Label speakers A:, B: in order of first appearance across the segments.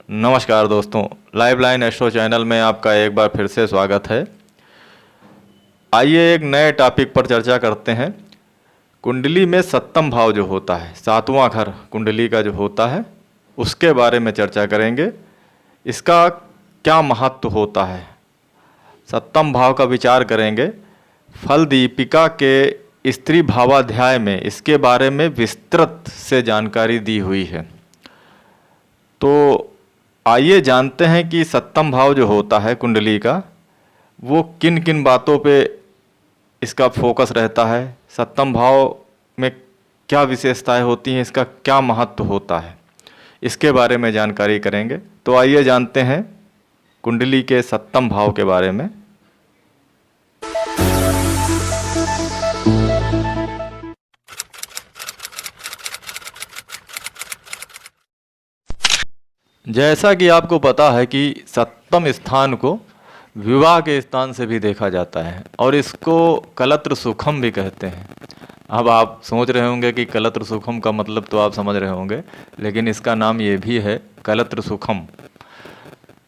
A: नमस्कार दोस्तों, live line astro channel में आपका एक बार फिर से स्वागत है। आइए एक नए टॉपिक पर चर्चा करते हैं। कुंडली में सप्तम भाव जो होता है, सातवां घर कुंडली का जो होता है, उसके बारे में चर्चा करेंगे। इसका क्या महत्व होता है, सप्तम भाव का विचार करेंगे। फल दीपिका के स्त्री भावाध्याय में इसके बारे में विस्तृत से जानकारी दी हुई है। तो आइए जानते हैं कि सप्तम भाव जो होता है कुंडली का, वो किन किन बातों पे इसका फोकस रहता है, सप्तम भाव में क्या विशेषताएं होती हैं, इसका क्या महत्व होता है, इसके बारे में जानकारी करेंगे। तो आइए जानते हैं कुंडली के सप्तम भाव के बारे में। जैसा कि आपको पता है कि सप्तम स्थान को विवाह के स्थान से भी देखा जाता है और इसको कलत्र सुखम भी कहते हैं। अब आप सोच रहे होंगे कि कलत्र सुखम का मतलब तो आप समझ रहे होंगे, लेकिन इसका नाम ये भी है कलत्र सुखम।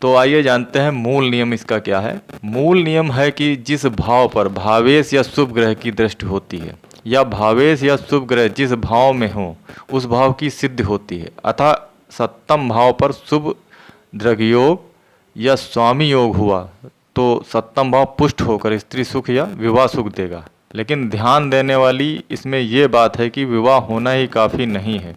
A: तो आइए जानते हैं मूल नियम इसका क्या है। मूल नियम है कि जिस भाव पर भावेश या शुभ ग्रह की दृष्टि होती है या भावेश या शुभ ग्रह जिस भाव में हो उस भाव की सिद्धि होती है। अतः सप्तम भाव पर शुभ दृग योग या स्वामी योग हुआ तो सप्तम भाव पुष्ट होकर स्त्री सुख या विवाह सुख देगा। लेकिन ध्यान देने वाली इसमें ये बात है कि विवाह होना ही काफ़ी नहीं है।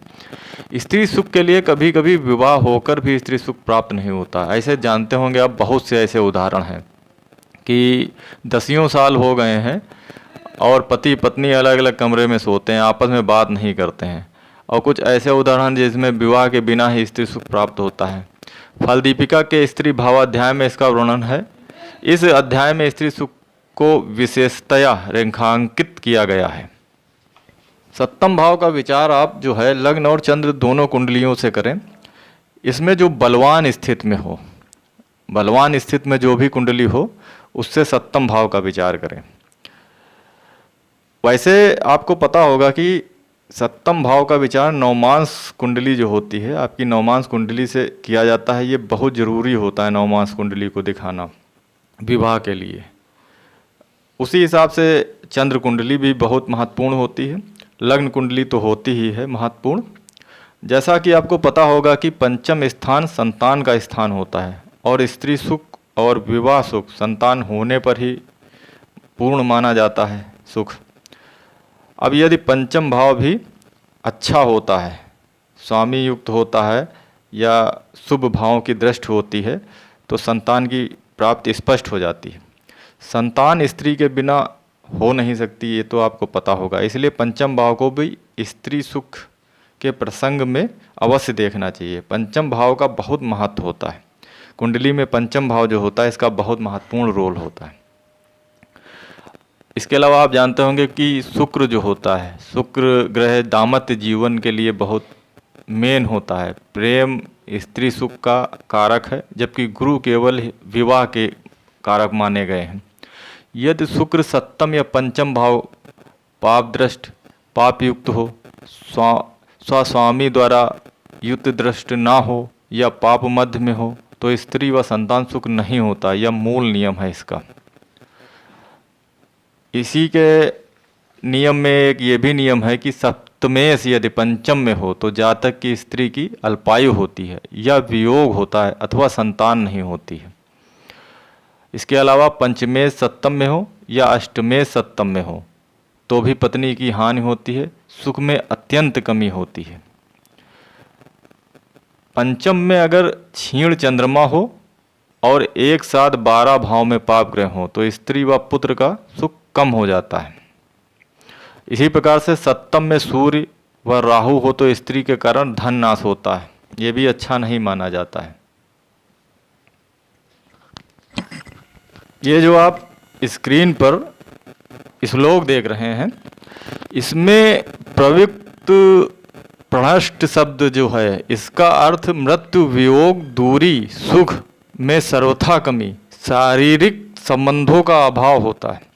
A: स्त्री सुख के लिए कभी कभी विवाह होकर भी स्त्री सुख प्राप्त नहीं होता। ऐसे जानते होंगे आप, बहुत से ऐसे उदाहरण हैं कि 10 साल हो गए हैं और पति पत्नी अलग अलग कमरे में सोते हैं, आपस में बात नहीं करते हैं। और कुछ ऐसे उदाहरण जिसमें विवाह के बिना ही स्त्री सुख प्राप्त होता है। फल दीपिका के स्त्री भावाध्याय में इसका वर्णन है। इस अध्याय में स्त्री सुख को विशेषतया रेखांकित किया गया है। सप्तम भाव का विचार आप जो है लग्न और चंद्र दोनों कुंडलियों से करें। इसमें जो बलवान स्थित में हो, बलवान स्थित में जो भी कुंडली हो उससे सप्तम भाव का विचार करें। वैसे आपको पता होगा कि सप्तम भाव का विचार नवमांस कुंडली जो होती है, आपकी नवमांस कुंडली से किया जाता है। ये बहुत ज़रूरी होता है नवमांस कुंडली को दिखाना विवाह के लिए। उसी हिसाब से चंद्र कुंडली भी बहुत महत्वपूर्ण होती है। लग्न कुंडली तो होती ही है महत्वपूर्ण। जैसा कि आपको पता होगा कि पंचम स्थान संतान का स्थान होता है और स्त्री सुख और विवाह सुख संतान होने पर ही पूर्ण माना जाता है सुख। अब यदि पंचम भाव भी अच्छा होता है, स्वामी युक्त होता है या शुभ भावों की दृष्टि होती है तो संतान की प्राप्ति स्पष्ट हो जाती है। संतान स्त्री के बिना हो नहीं सकती, ये तो आपको पता होगा। इसलिए पंचम भाव को भी स्त्री सुख के प्रसंग में अवश्य देखना चाहिए। पंचम भाव का बहुत महत्व होता है कुंडली में। पंचम भाव जो होता है इसका बहुत महत्वपूर्ण रोल होता है। इसके अलावा आप जानते होंगे कि शुक्र जो होता है, शुक्र ग्रह दाम्पत्य जीवन के लिए बहुत मेन होता है, प्रेम स्त्री सुख का कारक है, जबकि गुरु केवल विवाह के कारक माने गए हैं। यदि शुक्र सप्तम या पंचम भाव पाप दृष्ट पाप युक्त हो, स्वस्वामी द्वारा युक्त दृष्ट ना हो या पाप मध्य में हो तो स्त्री व संतान सुख नहीं होता। यह मूल नियम है इसका। इसी के नियम में एक ये भी नियम है कि सप्तमेश यदि पंचम में हो तो जातक की स्त्री की अल्पायु होती है या वियोग होता है अथवा संतान नहीं होती है। इसके अलावा पंचमेश सप्तम में हो या अष्टमेश सप्तम में हो तो भी पत्नी की हानि होती है, सुख में अत्यंत कमी होती है। पंचम में अगर क्षीण चंद्रमा हो और एक साथ 12 भाव में पाप ग्रह हो तो स्त्री व पुत्र का सुख कम हो जाता है। इसी प्रकार से सप्तम में सूर्य व राहु हो तो स्त्री के कारण धन नाश होता है, ये भी अच्छा नहीं माना जाता है। ये जो आप स्क्रीन पर श्लोक देख रहे हैं, इसमें प्रवृत्त प्रणष्ट शब्द जो है इसका अर्थ मृत्यु वियोग दूरी सुख में सर्वथा कमी शारीरिक संबंधों का अभाव होता है।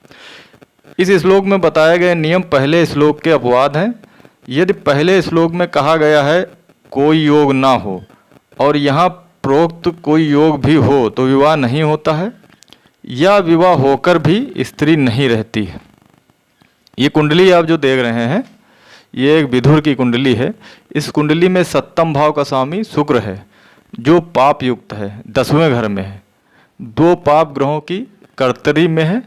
A: इस श्लोक में बताए गए नियम पहले श्लोक के अपवाद हैं। यदि पहले श्लोक में कहा गया है कोई योग ना हो और यहाँ प्रोक्त कोई योग भी हो तो विवाह नहीं होता है, या विवाह होकर भी स्त्री नहीं रहती है। ये कुंडली आप जो देख रहे हैं, ये एक विधुर की कुंडली है। इस कुंडली में सप्तम भाव का स्वामी शुक्र है, जो पाप युक्त है, 10वें घर में है, 2 पाप ग्रहों की कर्तरी में है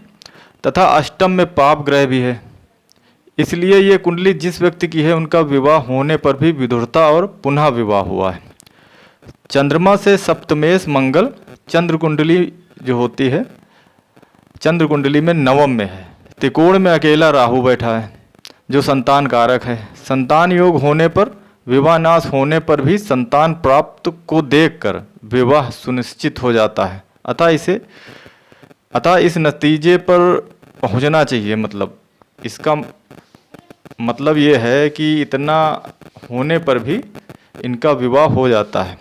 A: तथा अष्टम में पाप ग्रह भी है। इसलिए ये कुंडली जिस व्यक्ति की है, उनका विवाह होने पर भी विधुरता और पुनः विवाह हुआ है। चंद्रमा से सप्तमेश मंगल चंद्र कुंडली जो होती है, चंद्र कुंडली में नवम में है। त्रिकोण में अकेला राहु बैठा है, जो संतान कारक है। संतान योग होने पर, विवाह नाश होने पर भी संतान प्राप्त को देखकर विवाह सुनिश्चित हो जाता है। अतः इस नतीजे पर पहुंचना चाहिए। मतलब इसका मतलब ये है कि इतना होने पर भी इनका विवाह हो जाता है।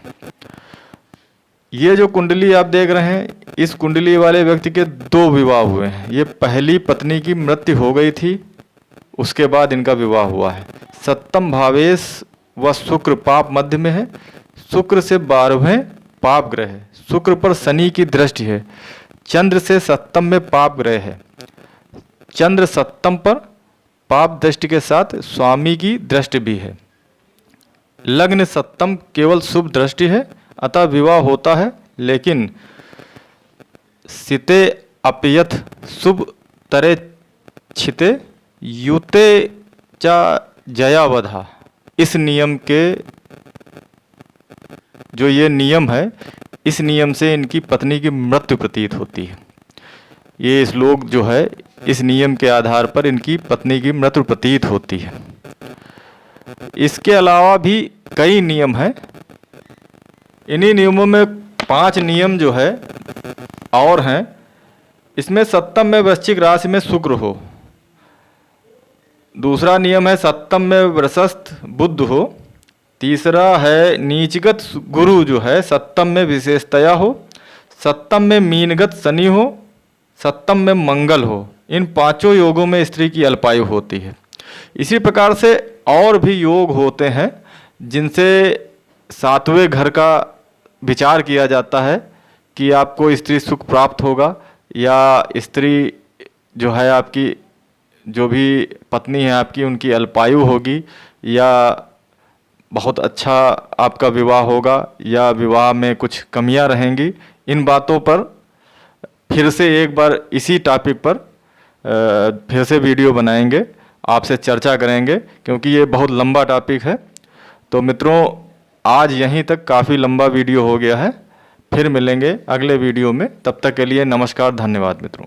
A: ये जो कुंडली आप देख रहे हैं, इस कुंडली वाले व्यक्ति के 2 विवाह हुए हैं। ये पहली पत्नी की मृत्यु हो गई थी, उसके बाद इनका विवाह हुआ है। सप्तम भावेश व शुक्र पाप मध्य में है। शुक्र से 12वें पाप ग्रह है। शुक्र पर शनि की दृष्टि है। चंद्र से सप्तम में पाप ग्रह है। चंद्र सप्तम पर पाप दृष्टि के साथ स्वामी की दृष्टि भी है। लग्न सप्तम केवल शुभ दृष्टि है, अतः विवाह होता है। लेकिन सिते अपयथ शुभ तरे छिते युते चा जयावधा, इस नियम के जो ये नियम है, इस नियम से इनकी पत्नी की मृत्यु प्रतीत होती है। ये श्लोक जो है, इस नियम के आधार पर इनकी पत्नी की मृत्यु प्रतीत होती है। इसके अलावा भी कई नियम हैं। इन्हीं नियमों में 5 नियम जो है और हैं। इसमें सप्तम में वृश्चिक राशि में शुक्र हो। दूसरा नियम है सप्तम में वृषस्थ बुध हो। तीसरा है नीचगत गुरु जो है सप्तम में विशेषतया हो। सप्तम में मीनगत शनि हो। सप्तम में मंगल हो। इन 5 योगों में स्त्री की अल्पायु होती है। इसी प्रकार से और भी योग होते हैं जिनसे 7वें घर का विचार किया जाता है कि आपको स्त्री सुख प्राप्त होगा, या स्त्री जो है आपकी, जो भी पत्नी है आपकी, उनकी अल्पायु होगी, या बहुत अच्छा आपका विवाह होगा, या विवाह में कुछ कमियां रहेंगी। इन बातों पर फिर से एक बार इसी टॉपिक पर फिर से वीडियो बनाएंगे, आपसे चर्चा करेंगे, क्योंकि ये बहुत लंबा टॉपिक है। तो मित्रों, आज यहीं तक काफ़ी लंबा वीडियो हो गया है। फिर मिलेंगे अगले वीडियो में। तब तक के लिए नमस्कार, धन्यवाद मित्रों।